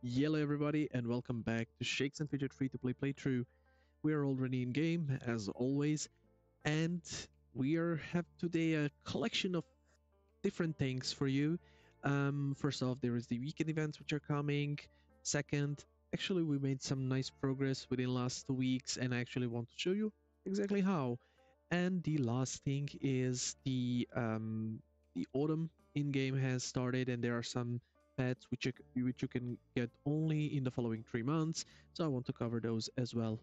Yello everybody, and welcome back to Shakes and Fidget free-to-play playthrough. We are already in game, as always, and have today a collection of different things for you. First off, there is the weekend events which are coming. Second, actually we made some nice progress within last 2 weeks, and I actually want to show you exactly how. And the last thing is the autumn in-game has started, and there are some pets which you can get only in the following 3 months. So I want to cover those as well.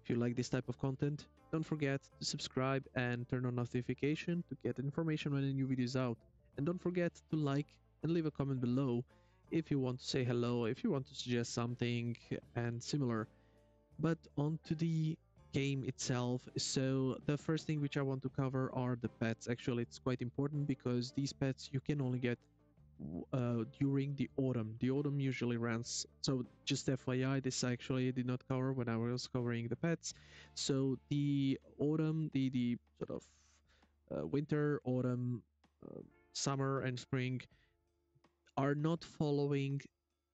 If you like this type of content, don't forget to subscribe and turn on notification to get information when a new video is out. And don't forget to like and leave a comment below if you want to say hello, if you want to suggest something and similar. But on to the game itself. So the first thing which I want to cover are the pets. Actually, it's quite important because these pets you can only get during the autumn. The autumn usually runs. So just FYI, this I actually did not cover when I was covering the pets. So the autumn, the sort of winter, autumn, summer, and spring are not following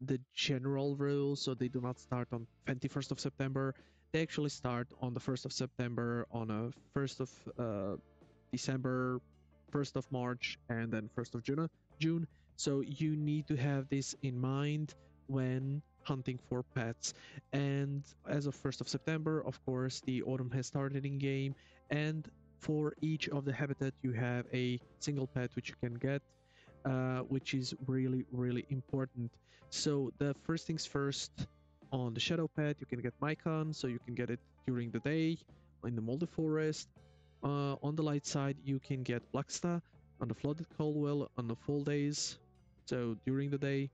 the general rules, so they do not start on 21st of September. They actually start on the 1st of September, on a 1st of December, 1st of March, and then 1st of June. So you need to have this in mind when hunting for pets. And as of 1st of September, of course, the autumn has started in game, and for each of the habitat you have a single pet which you can get, which is really important. So the first things first, on the shadow pet you can get Mycon, so you can get it during the day in the moldy forest. On the light side you can get Blacksta on the flooded Caldwell on the fall days, so during the day.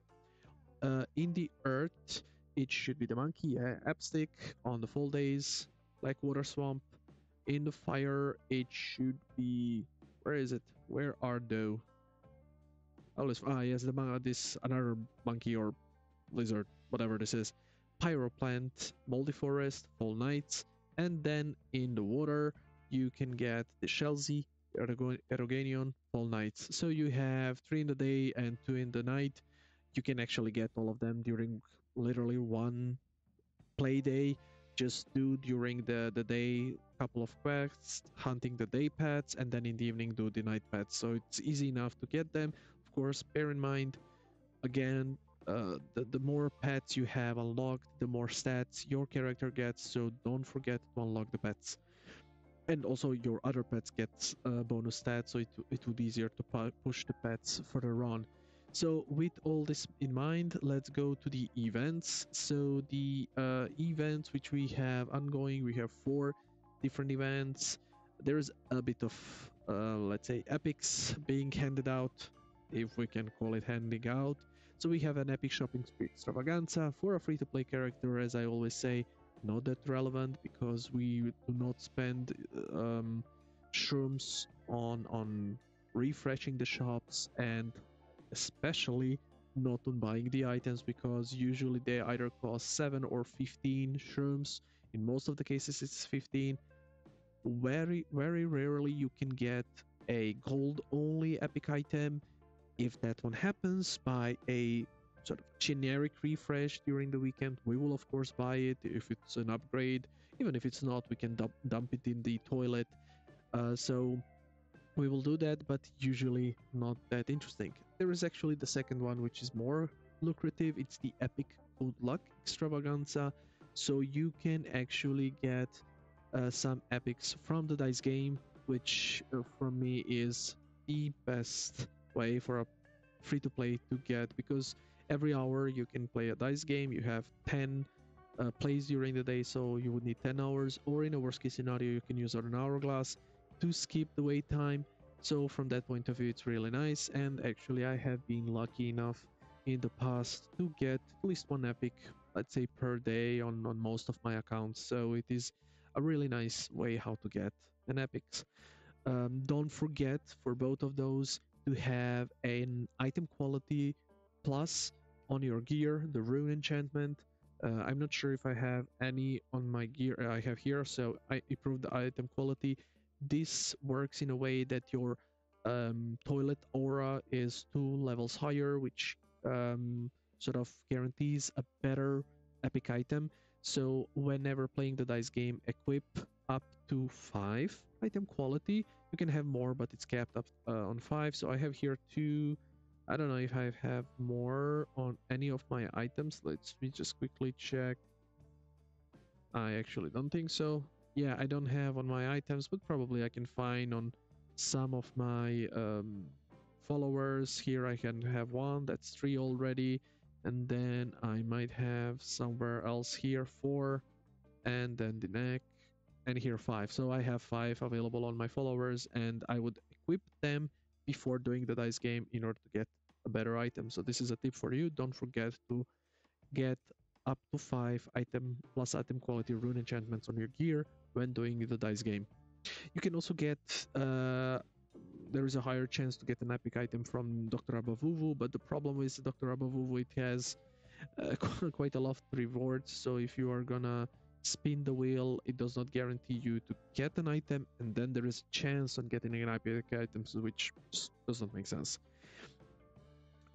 In the earth it should be the monkey, Apstick on the fall days, like Water Swamp. In the fire it should be, where is it, where are those? Yes, this another monkey or lizard, whatever this is. Pyroplant, Moldy Forest, Fall Nights, and then in the water you can get the Shelzy, Eroganion, Fall Nights. So you have 3 in the day and 2 in the night. You can actually get all of them during literally one play day. Just do during the day couple of quests, hunting the day pets, and then in the evening do the night pets. So it's easy enough to get them. Of course, bear in mind, again, the more pets you have unlocked, the more stats your character gets, so don't forget to unlock the pets. And also your other pets get bonus stats, so it would be easier to push the pets further on. So with all this in mind, let's go to the events. So the events which we have ongoing, we have 4 different events. There's a bit of, let's say, epics being handed out, if we can call it handing out. So we have an epic shopping spree extravaganza for a free-to-play character, as I always say, not that relevant because we do not spend shrooms on refreshing the shops, and especially not on buying the items, because usually they either cost 7 or 15 shrooms. In most of the cases it's 15. Very rarely you can get a gold only epic item. If that one happens by a sort of generic refresh during the weekend, we will of course buy it if it's an upgrade. Even if it's not, we can dump it in the toilet. So we will do that, but usually not that interesting. There is actually the second one, which is more lucrative. It's the epic good luck extravaganza. So you can actually get some epics from the dice game, which for me is the best way for a free-to-play to get, because every hour you can play a dice game. You have 10 plays during the day, so you would need 10 hours, or in a worst case scenario you can use an hourglass to skip the wait time. So from that point of view it's really nice, and actually I have been lucky enough in the past to get at least one epic, let's say, per day on most of my accounts. So it is a really nice way how to get an epics. Don't forget, for both of those, to have an item quality plus on your gear, the rune enchantment. I'm not sure if I have any on my gear. I have here, so I improved the item quality. This works in a way that your toilet aura is 2 levels higher, which sort of guarantees a better epic item. So whenever playing the dice game, equip up to 5 item quality. You can have more, but it's capped up on 5. So I have here 2. I don't know if I have more on any of my items. Let's me just quickly check. I actually don't think so. Yeah, I don't have on my items, but probably I can find on some of my followers. Here I can have 1, that's 3 already. And then I might have somewhere else here 4, and then the neck, and here 5. So I have 5 available on my followers, and I would equip them before doing the dice game in order to get a better item. So this is a tip for you. Don't forget to get up to 5 item plus item quality rune enchantments on your gear when doing the dice game. You can also get there is a higher chance to get an epic item from Dr. Abavuvu, but the problem with Dr. Abavuvu, it has quite a lot of rewards. So if you are gonna spin the wheel, it does not guarantee you to get an item, and then there is a chance on getting an epic item, which does not make sense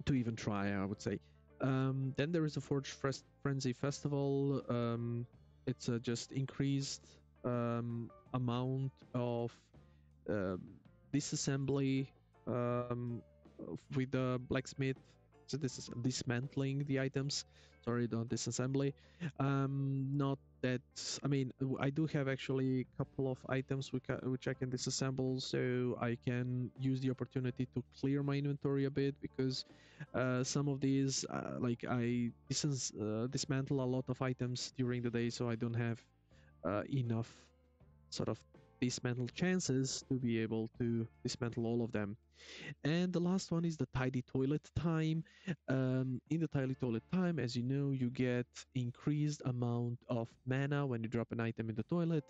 to even try, I would say. Then there is a Forge Frenzy Festival. It's a just increased amount of um, disassembly with the blacksmith. So this is dismantling the items. Sorry, don't disassembly. Not that. I mean, I do have actually a couple of items which I can disassemble, so I can use the opportunity to clear my inventory a bit, because some of these, like I dismantle a lot of items during the day, so I don't have enough sort of dismantle chances to be able to dismantle all of them. And the last one is the tidy toilet time. In the tidy toilet time, as you know, you get increased amount of mana when you drop an item in the toilet.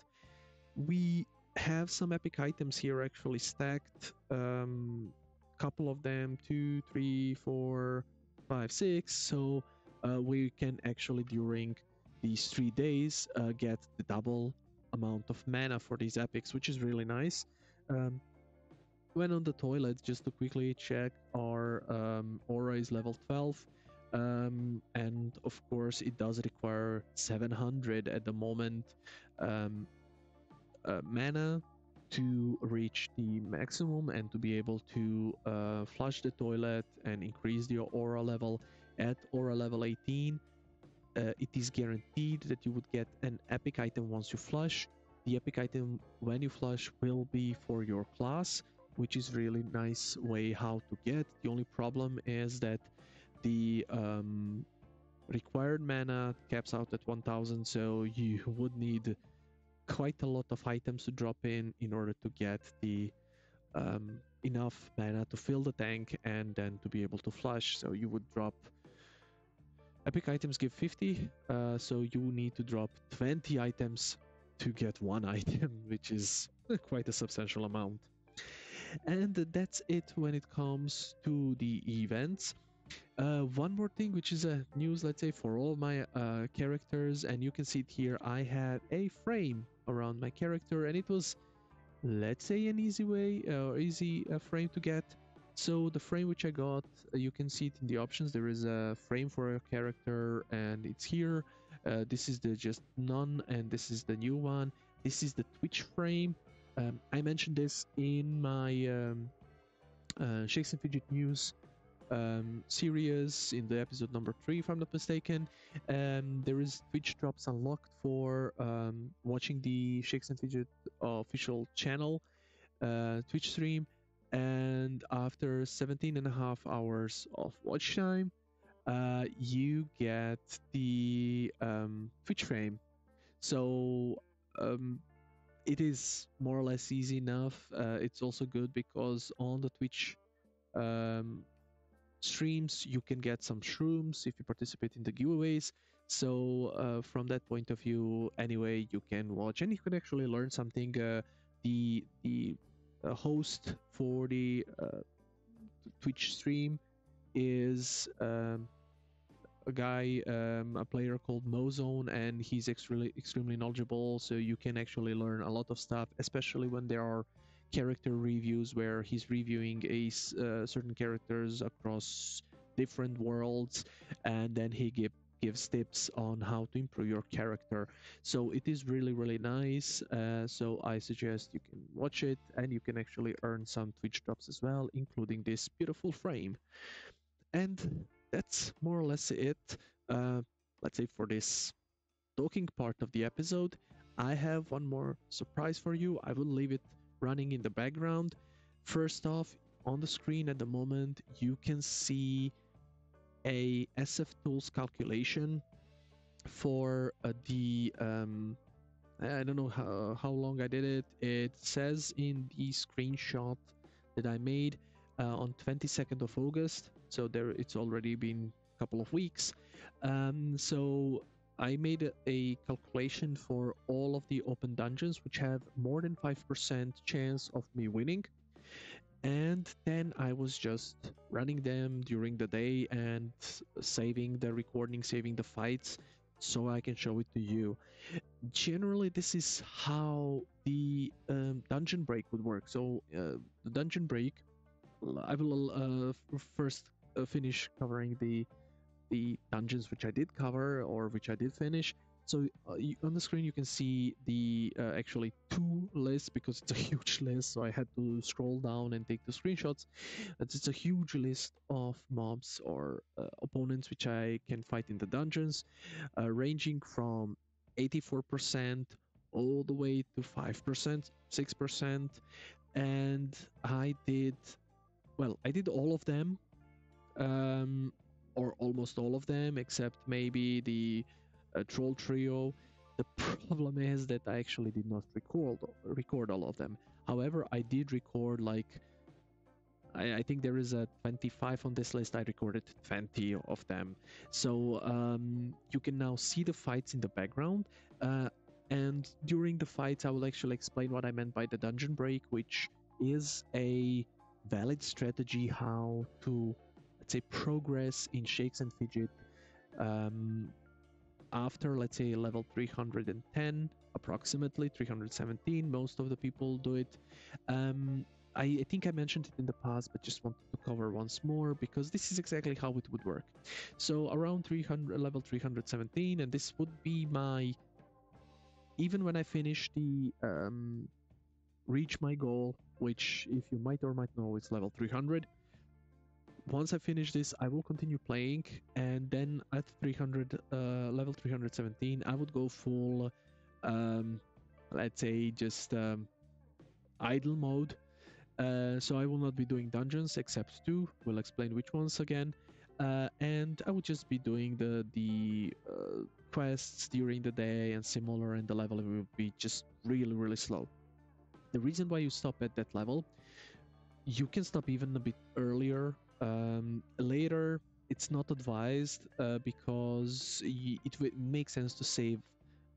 We have some epic items here actually stacked. Couple of them, 2, 3, 4, 5, 6. So we can actually during these 3 days get the double amount of mana for these epics, which is really nice. When on the toilet, just to quickly check, our aura is level 12. And of course, it does require 700 at the moment mana to reach the maximum and to be able to flush the toilet and increase your aura level. At aura level 18, it is guaranteed that you would get an epic item once you flush. The epic item when you flush will be for your class, which is really nice way how to get. The only problem is that the required mana caps out at 1000, so you would need quite a lot of items to drop in order to get the enough mana to fill the tank and then to be able to flush. So you would drop epic items give 50, so you need to drop 20 items to get one item, which is quite a substantial amount. And that's it when it comes to the events. One more thing, which is a news, let's say, for all my characters, and you can see it here. I had a frame around my character, and it was, let's say, an easy way or easy frame to get. So the frame which I got, you can see it in the options. There is a frame for a character, and it's here. This is the just none, and this is the new one. This is the Twitch frame. I mentioned this in my shakesandfidget news series in the episode number 3, if I'm not mistaken. There is Twitch drops unlocked for watching the shakesandfidget official channel Twitch stream, and after 17.5 hours of watch time, you get the Twitch frame. So it is more or less easy enough. It's also good because on the Twitch streams you can get some shrooms if you participate in the giveaways. So from that point of view, anyway, you can watch and you can actually learn something. The host for the Twitch stream is a guy, a player called Mozone, and he's extremely knowledgeable. So you can actually learn a lot of stuff, especially when there are character reviews where he's reviewing a certain characters across different worlds, and then gives tips on how to improve your character. So it is really, really nice. So I suggest you can watch it, and you can actually earn some Twitch drops as well, including this beautiful frame. And that's more or less it. Uh, let's say for this talking part of the episode, I have one more surprise for you. I will leave it running in the background. First off, on the screen at the moment, you can see a SF Tools calculation for the I don't know how long I did it. It says in the screenshot that I made on 22nd of August. So there, it's already been a couple of weeks. So I made a calculation for all of the open dungeons which have more than 5% chance of me winning. And then I was just running them during the day and saving the recording, saving the fights, so I can show it to you. Generally, this is how the dungeon break would work. So the dungeon break, I will first finish covering the dungeons which I did cover or which I did finish. So on the screen you can see the actually two lists, because it's a huge list, so I had to scroll down and take the screenshots. It's a huge list of mobs or opponents which I can fight in the dungeons, ranging from 84% all the way to 5%, 6%. And I did all of them, um, or almost all of them, except maybe the troll trio. The problem is that I actually did not record all of them. However, I did record, like, I think there is a 25 on this list. I recorded 20 of them. So you can now see the fights in the background. And during the fights, I will actually explain what I meant by the dungeon break, which is a valid strategy how to, let's say, progress in Shakes and Fidget um, after, let's say, level 310, approximately 317. Most of the people do it. Um, I think I mentioned it in the past, but just wanted to cover once more, because this is exactly how it would work. So around level 317, and this would be my, even when I finish the reach my goal, which, if you might or might know, is level 300. Once I finish this, I will continue playing, and then at 300, level 317, I would go full, let's say, just idle mode. So I will not be doing dungeons except two. We'll explain which ones again. And I would just be doing the quests during the day and similar, and the level will be just really, really slow. The reason why you stop at that level, you can stop even a bit earlier. Later, it's not advised because it makes sense to save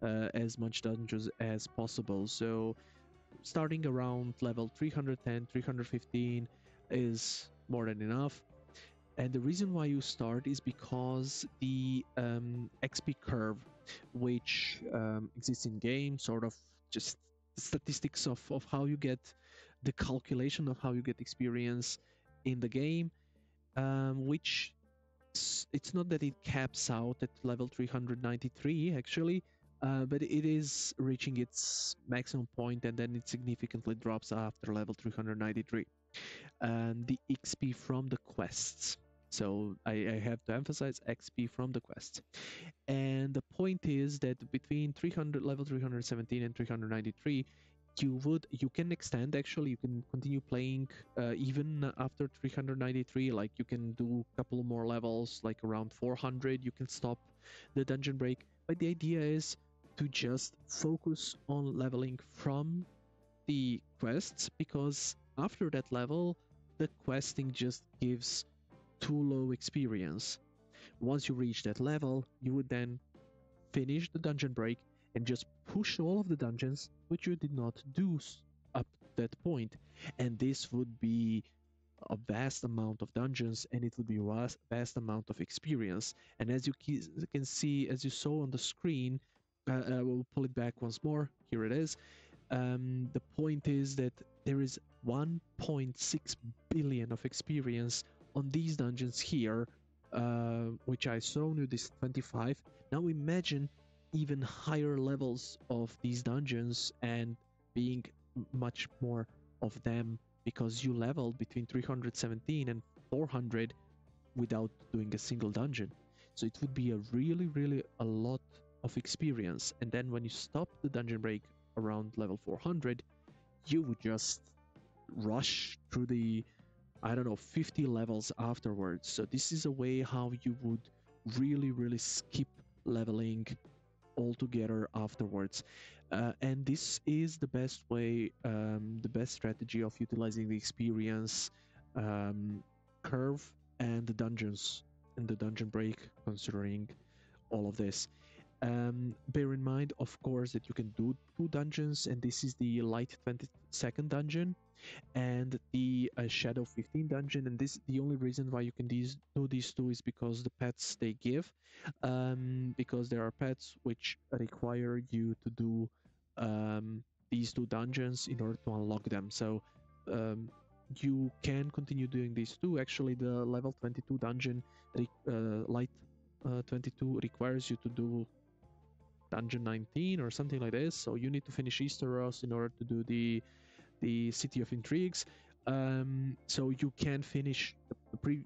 as much dungeons as possible. So starting around level 310, 315 is more than enough. And the reason why you start is because the XP curve, which exists in game, sort of just statistics of how you get the calculation of how you get experience in the game, which it's not that it caps out at level 393 actually, but it is reaching its maximum point, and then it significantly drops after level 393. And the XP from the quests. So I have to emphasize XP from the quests. And the point is that between level 317 and 393, you can extend, actually. You can continue playing even after 393. Like, you can do a couple more levels, like around 400. You can stop the dungeon break, but the idea is to just focus on leveling from the quests, because after that level the questing just gives too low experience. Once you reach that level, you would then finish the dungeon break and just push all of the dungeons which you did not do up that point. And this would be a vast amount of dungeons, and it would be a vast amount of experience. And as you can see, as you saw on the screen, I will pull it back once more. Here it is. The point is that there is 1.6 billion of experience on these dungeons here, which I shown you, this 25. Now imagine even higher levels of these dungeons and being much more of them, because you leveled between 317 and 400 without doing a single dungeon. So it would be a really a lot of experience. And then when you stop the dungeon break around level 400, you would just rush through the, I don't know, 50 levels afterwards. So this is a way how you would really skip leveling altogether afterwards. And this is the best way, the best strategy of utilizing the experience curve and the dungeons and the dungeon break, considering all of this. Bear in mind, of course, that you can do 2 dungeons, and this is the light 22nd dungeon and the shadow 15 dungeon. And this, the only reason why you can do these 2 is because the pets they give, because there are pets which require you to do these 2 dungeons in order to unlock them. So you can continue doing these 2. Actually, the level 22 dungeon, light 22, requires you to do dungeon 19 or something like this. So you need to finish Easteros in order to do the City of Intrigues. So you can finish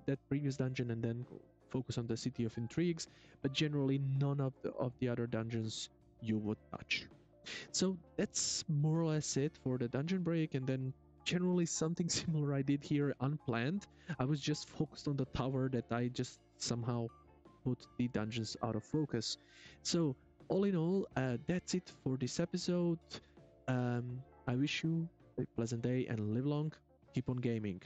that previous dungeon and then focus on the City of Intrigues, but generally none of the other dungeons you would touch. So that's more or less it for the dungeon break. And then generally something similar I did here unplanned. I was just focused on the tower that I just somehow put the dungeons out of focus. So all in all, that's it for this episode. I wish you a pleasant day and live long. Keep on gaming.